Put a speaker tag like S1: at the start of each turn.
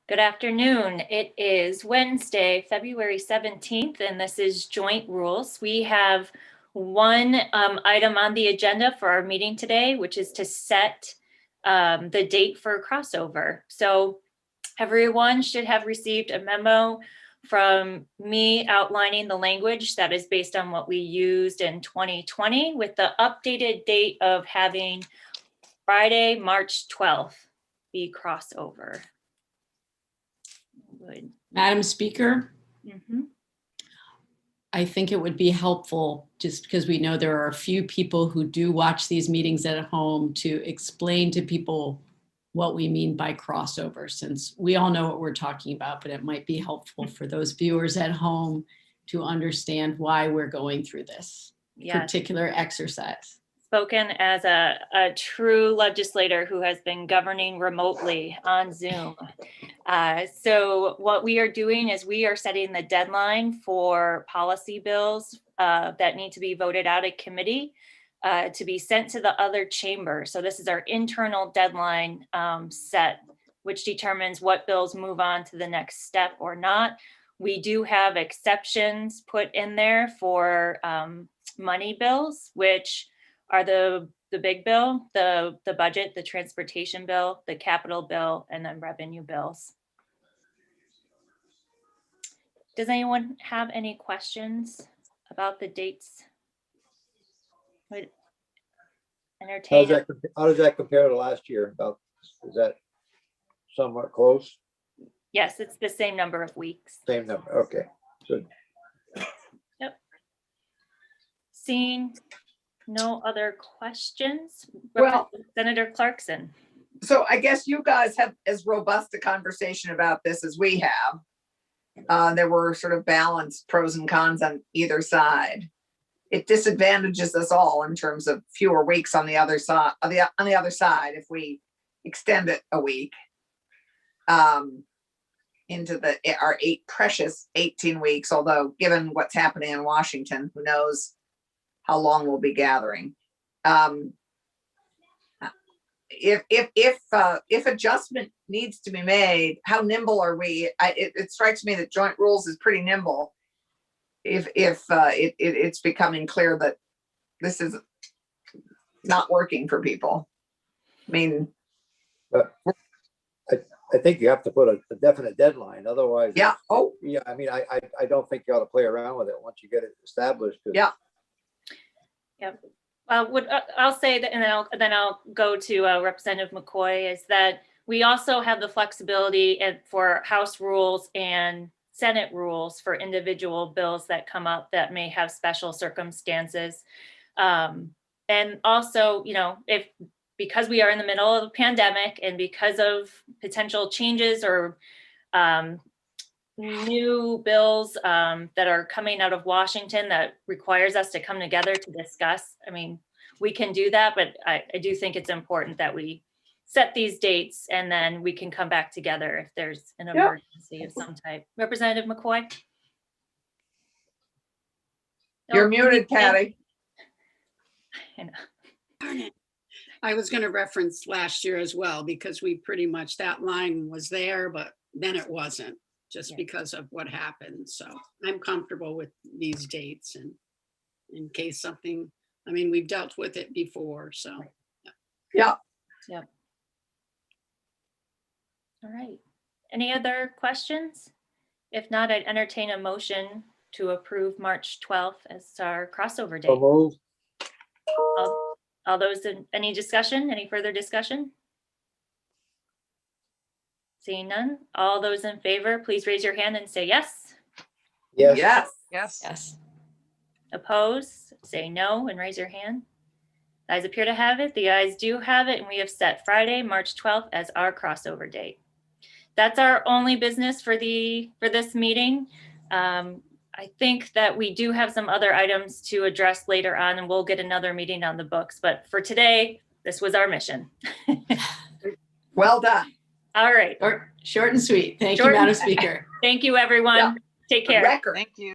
S1: Good afternoon. It is Wednesday, February 17th, and this is Joint Rules. We have one item on the agenda for our meeting today, which is to set the date for crossover. So everyone should have received a memo from me outlining the language that is based on what we used in 2020 with the updated date of having Friday, March 12th be crossover. Good.
S2: Madam Speaker,
S1: Mm-hmm.
S2: I think it would be helpful, just because we know there are a few people who do watch these meetings at home, to explain to people what we mean by crossover, since we all know what we're talking about, but it might be helpful for those viewers at home to understand why we're going through this particular exercise.
S1: Spoken as a true legislator who has been governing remotely on Zoom. So what we are doing is we are setting the deadline for policy bills that need to be voted out of committee to be sent to the other chamber. So this is our internal deadline set, which determines what bills move on to the next step or not. We do have exceptions put in there for money bills, which are the big bill, the budget, the transportation bill, the capital bill, and then revenue bills. Does anyone have any questions about the dates? Would entertain.
S3: How does that compare to last year? Is that somewhat close?
S1: Yes, it's the same number of weeks.
S3: Same number. Okay, good.
S1: Yep. Seeing no other questions.
S4: Well,
S1: Senator Clarkson.
S4: So I guess you guys have as robust a conversation about this as we have. There were sort of balanced pros and cons on either side. It disadvantages us all in terms of fewer weeks on the other side. On the other side, if we extend it a week into our precious 18 weeks. Although, given what's happening in Washington, who knows how long we'll be gathering. If adjustment needs to be made, how nimble are we? It strikes me that Joint Rules is pretty nimble. If it's becoming clear that this is not working for people. I mean,
S3: I think you have to put a definite deadline. Otherwise,
S4: yeah. Oh,
S3: yeah. I mean, I don't think you ought to play around with it once you get it established.
S4: Yeah.
S1: Yep. I'll say that, and then I'll go to Representative McCoy, is that we also have the flexibility for House rules and Senate rules for individual bills that come up that may have special circumstances. And also, because we are in the middle of a pandemic and because of potential changes or new bills that are coming out of Washington that requires us to come together to discuss. I mean, we can do that, but I do think it's important that we set these dates and then we can come back together if there's an emergency of some type. Representative McCoy?
S4: you're muted, Patty.
S5: I was going to reference last year as well, because we pretty much, that line was there, but then it wasn't. Just because of what happened. So I'm comfortable with these dates, and in case something, I mean, we've dealt with it before, so.
S4: Yeah.
S1: Yep. All right. Any other questions? If not, I'd entertain a motion to approve March 12th as our crossover date.
S3: So move.
S1: All those in any discussion, any further discussion? Seeing none, all those in favor, please raise your hand and say yes.
S3: Yes.
S4: Yes.
S5: Yes.
S2: Yes.
S1: Opposed, say no and raise your hand. The ayes appear to have it. The ayes do have it, and we have set Friday, March 12th as our crossover date. That's our only business for this meeting. I think that we do have some other items to address later on, and we'll get another meeting on the books. But for today, this was our mission.
S4: Well done.
S1: All right.
S2: Short and sweet. Thank you,
S1: Short and
S2: Madam Speaker.
S1: Thank you, everyone.
S4: Yeah.
S1: Take care.
S4: Record.
S6: Thank you.